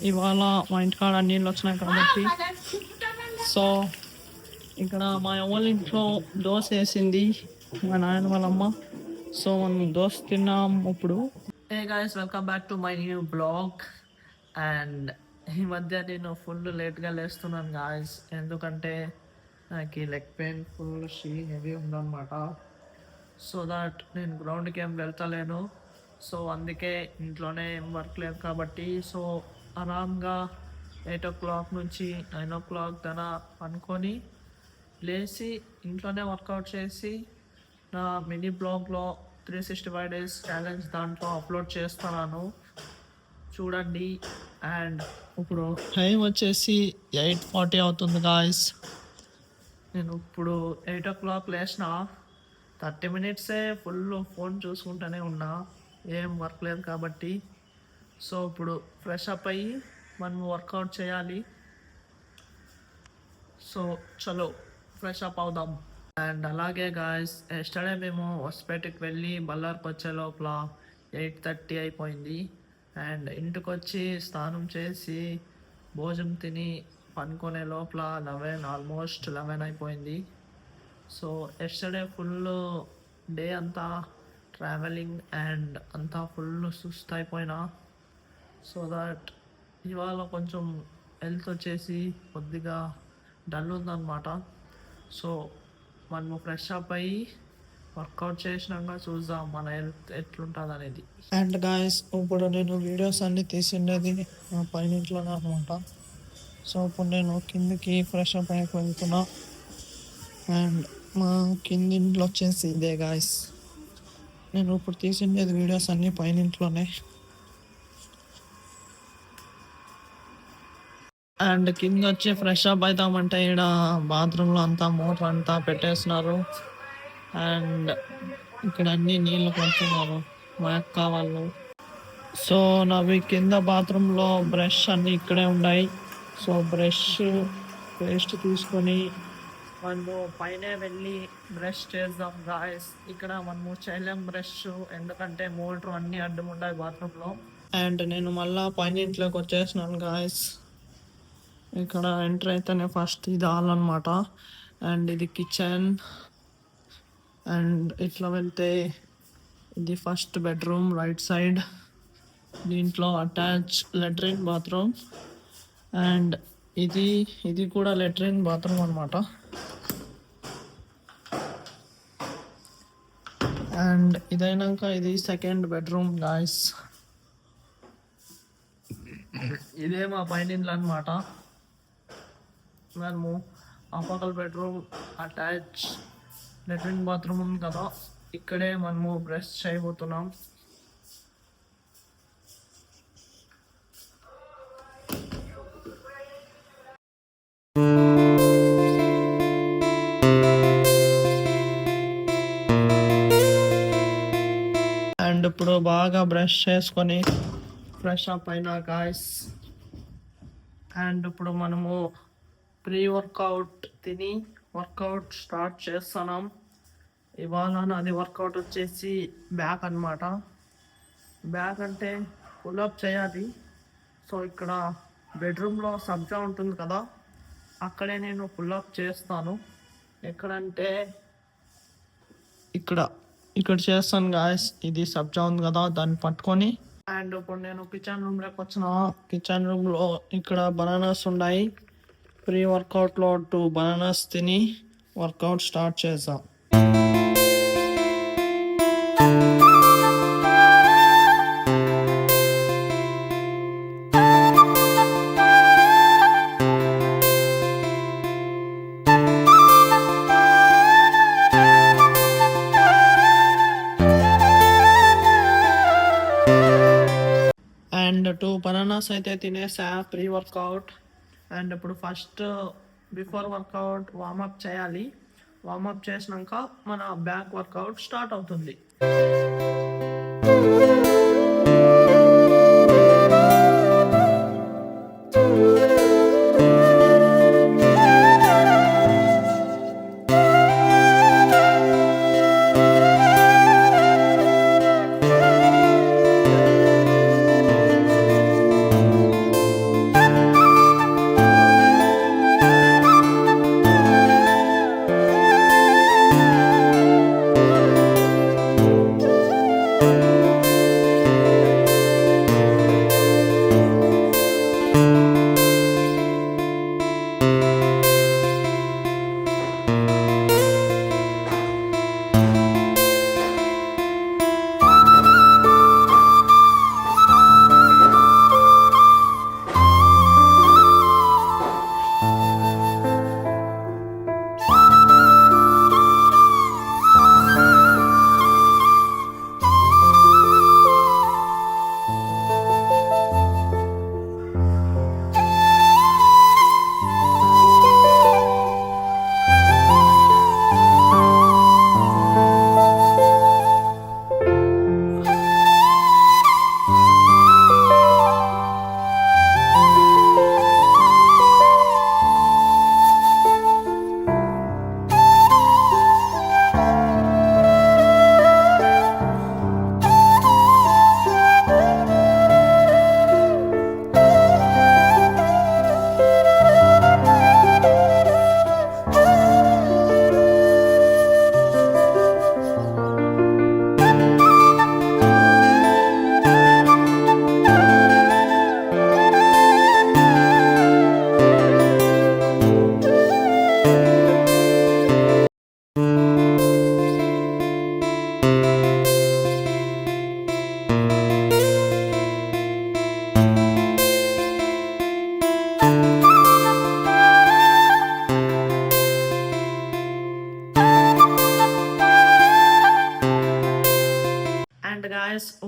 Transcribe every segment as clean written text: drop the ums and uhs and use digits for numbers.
ఇవాళ మా ఇంటికాడ నీళ్ళు వచ్చినాయి కాబట్టి సో ఇక్కడ మా వాళ్ళ ఇంట్లో దోశ వేసింది మా నాయన వాళ్ళమ్మ. సో మనం దోశ తిన్నాం ఇప్పుడు. Hey guys, welcome back to my new blog. And ఈ మధ్య నేను ఫుల్ లేట్గా లేస్తున్నాను గాయస్, ఎందుకంటే నాకు లెగ్ పెయిన్ ఫుల్ హెవీ ఉందన్నమాట. సో దట్ నేను గ్రౌండ్కి ఏం వెళ్తలేను. సో అందుకే ఇంట్లోనే ఏం వర్క్ లేదు కాబట్టి సో ఆరామ్గా 8 o'clock నుంచి 9 o'clock దాకా అనుకొని లేచి ఇంట్లోనే వర్కౌట్ చేసి నా మినీ బ్లాగ్లో 365 days ఛాలెంజ్ దాంట్లో అప్లోడ్ చేస్తున్నాను, చూడండి. అండ్ ఇప్పుడు టైం వచ్చేసి 8:40 అవుతుంది గాయస్. నేను ఇప్పుడు 8 o'clock లేచిన 30 minutes ఫుల్ ఫోన్ చూసుకుంటూనే ఉన్నా, ఏం వర్క్ లేదు కాబట్టి. సో ఇప్పుడు ఫ్రెష్ అప్ అయ్యి మనం వర్కౌట్ చేయాలి. సో చలో ఫ్రెష్ అప్ అవుదాం. అండ్ అలాగే గాయస్, ఎస్టర్డే మేము హొస్పేటకి వెళ్ళి బల్లార్కి వచ్చే లోపల 8:30 అయిపోయింది. అండ్ ఇంటికి వచ్చి స్నానం చేసి భోజనం తిని పనుకునే లోపల ఆల్మోస్ట్ 11 అయిపోయింది. సో ఎస్టర్డే ఫుల్ డే అంతా ట్రావెలింగ్ అండ్ అంతా ఫుల్ సుస్తు అయిపోయినా. సో దట్ ఇవాళ కొంచెం హెల్త్ వచ్చేసి కొద్దిగా డల్ ఉందన్నమాట. సో మనము ఫ్రెష్ అప్ అయ్యి వర్కౌట్ చేసినాక చూద్దాం మన హెల్త్ ఎట్లుంటుంది అనేది. అండ్ గాయస్, ఇప్పుడు నేను వీడియోస్ అన్నీ తీసిండేది మా పైనింట్లోనే అనమాట. సో ఇప్పుడు నేను కిందికి ఫ్రెష్ అప్ అయ్యి వెళ్తున్నా. అండ్ మా కింది ఇంట్లో వచ్చేసి ఇదే గాయస్, నేను ఇప్పుడు తీసిండేది వీడియోస్ అన్నీ పైనింట్లోనే. అండ్ కింద వచ్చి ఫ్రెష్ అప్ అవుతామంటే ఇక్కడ బాత్రూంలో అంతా మోటార్ అంతా పెట్టేస్తున్నారు. అండ్ ఇక్కడ అన్ని నీళ్ళు కొడుతున్నారు మా అక్క వాళ్ళు. సో నవి కింద బాత్రూంలో బ్రష్ అన్నీ ఇక్కడే ఉన్నాయి. సో బ్రష్ పేస్ట్ తీసుకొని మనము పైన వెళ్ళి బ్రష్ చేద్దాం గాయస్. ఇక్కడ మనము చేయలేం బ్రష్, ఎందుకంటే మోటార్ అన్నీ అడ్డం ఉన్నాయి బాత్రూంలో. అండ్ నేను మళ్ళీ పైన ఇంట్లోకి వచ్చేసినాను గాయస్. ఇక్కడ ఎంటర్ అయితేనే ఫస్ట్ ఇది హాల్ అనమాట. అండ్ ఇది కిచెన్. అండ్ ఇట్లా వెళ్తే ఇది ఫస్ట్ బెడ్రూమ్ రైట్ సైడ్. దీంట్లో అటాచ్ లెట్రిన్ బాత్రూమ్. అండ్ ఇది కూడా లెట్రిన్ బాత్రూమ్ అనమాట. అండ్ ఇదైనాక ఇది సెకండ్ బెడ్రూమ్ గాయస్. ఇదే మా పైన ఇల్లు అనమాట. మనము అప్పకల్ బెడ్రూమ్ అటాచ్ లెట్రిన్ బాత్రూమ్ ఉంది కదా, ఇక్కడే మనము బ్రష్ చేయబోతున్నాం. అండ్ ఇప్పుడు బాగా బ్రష్ చేసుకొని ఫ్రెష్ అప్ అయినా గాయస్. అండ్ ఇప్పుడు మనము ప్రీ వర్కౌట్ తిని వర్కౌట్ స్టార్ట్ చేస్తున్నాం. ఇవాళ నాది వర్కౌట్ వచ్చేసి బ్యాక్ అనమాట. బ్యాక్ అంటే పుల్అప్ చేయాలి. సో ఇక్కడ బెడ్రూమ్లో సబ్జా ఉంటుంది కదా, అక్కడే నేను పుల్అప్ చేస్తాను. ఎక్కడంటే ఇక్కడ చేస్తాను గాయస్. ఇది సబ్జా ఉంది కదా, దాన్ని పట్టుకొని. అండ్ ఇప్పుడు నేను కిచెన్ రూమ్లోకి వచ్చిన. కిచెన్ రూమ్లో ఇక్కడ బనానాస్ ఉన్నాయి. ప్రీ వర్కౌట్లో 2 బనానాస్ తిని వర్కౌట్ స్టార్ట్ చేద్దాం. అండ్ 2 బనానాస్ అయితే తినేసా ప్రీ వర్కౌట్. అండ్ ఇప్పుడు ఫస్ట్ బిఫోర్ వర్కౌట్ వార్మప్ చేయాలి. వార్మప్ చేసినాక మన బ్యాక్ వర్కౌట్ స్టార్ట్ అవుతుంది.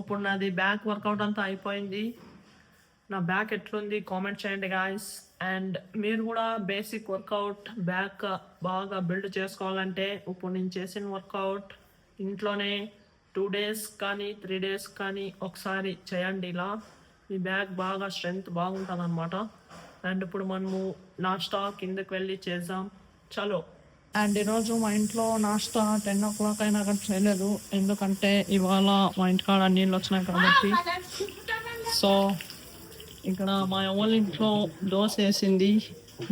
ఇప్పుడు నాది బ్యాక్ వర్కౌట్ అంతా అయిపోయింది. నా బ్యాక్ ఎట్లుంది కామెంట్ చేయండి గాయస్. అండ్ మీరు కూడా బేసిక్ వర్కౌట్ బ్యాక్ బాగా బిల్డ్ చేసుకోవాలంటే ఇప్పుడు నేను చేసిన వర్కౌట్ ఇంట్లోనే 2 days కానీ 3 days కానీ ఒకసారి చేయండి. ఇలా మీ బ్యాక్ బాగా స్ట్రెంగ్త్ బాగుంటుంది అనమాట. అండ్ ఇప్పుడు మనము నాస్టా కిందకి వెళ్ళి చేద్దాం చలో. అండ్ ఈరోజు మా ఇంట్లో నాస్టా 10 o'clock అయినా కానీ చేయలేదు, ఎందుకంటే ఇవాళ మా ఇంటికాడ నీళ్ళు వచ్చినాయి కాబట్టి. సో ఇక్కడ మా వాళ్ళ ఇంట్లో దోశ వేసింది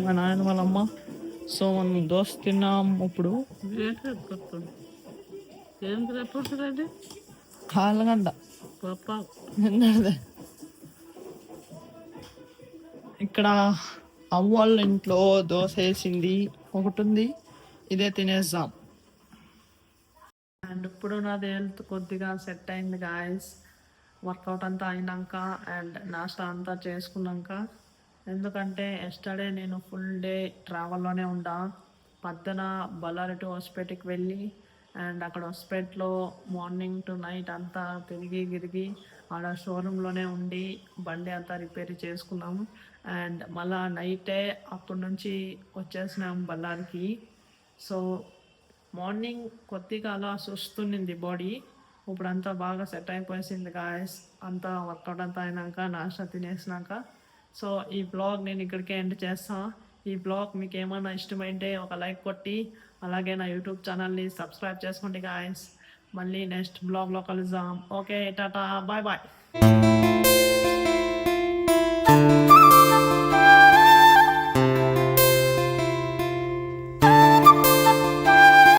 మా నాయన వాళ్ళ అమ్మ. సో మనం దోశ తిన్నాం ఇప్పుడు. ఆలుగడ్డ ఇక్కడ అవ్వ వాళ్ళ ఇంట్లో దోశ వేసింది ఒకటి ఉంది, ఇదే తినేద్దాం. అండ్ ఇప్పుడు నాది హెల్త్ కొద్దిగా సెట్ అయింది గాయస్, వర్కౌట్ అంతా అయినాక అండ్ నాస్టా అంతా చేసుకున్నాక. ఎందుకంటే ఎస్టర్డే నేను ఫుల్ డే ట్రావెల్లోనే ఉండా. పద్దన బళ్ళారి టు హోస్పేట్కి వెళ్ళి అండ్ అక్కడ హోస్పేట్లో మార్నింగ్ టు నైట్ అంతా తిరిగి ఆడ షోరూంలోనే ఉండి బండి అంతా రిపేర్ చేసుకున్నాము. అండ్ మళ్ళా నైటే అక్కడి నుంచి వచ్చేసినాం బళ్ళారికి. సో మార్నింగ్ కొద్దిగా అలా సుస్తున్నింది బాడీ, ఇప్పుడు అంతా బాగా సెట్ అయిపోయింది గాయస్. అంతా వర్కౌట్ అంతా అయినాక నాస్టా తినేసినాక. సో ఈ బ్లాగ్ నేను ఇక్కడికే ఎండ్ చేస్తాను. ఈ బ్లాగ్ మీకు ఏమైనా ఇష్టమైంటే ఒక లైక్ కొట్టి అలాగే నా యూట్యూబ్ ఛానల్ని సబ్స్క్రైబ్ చేసుకోండి గాయస్. మళ్ళీ నెక్స్ట్ బ్లాగ్లో కలుద్దాం. Okay tata bye bye.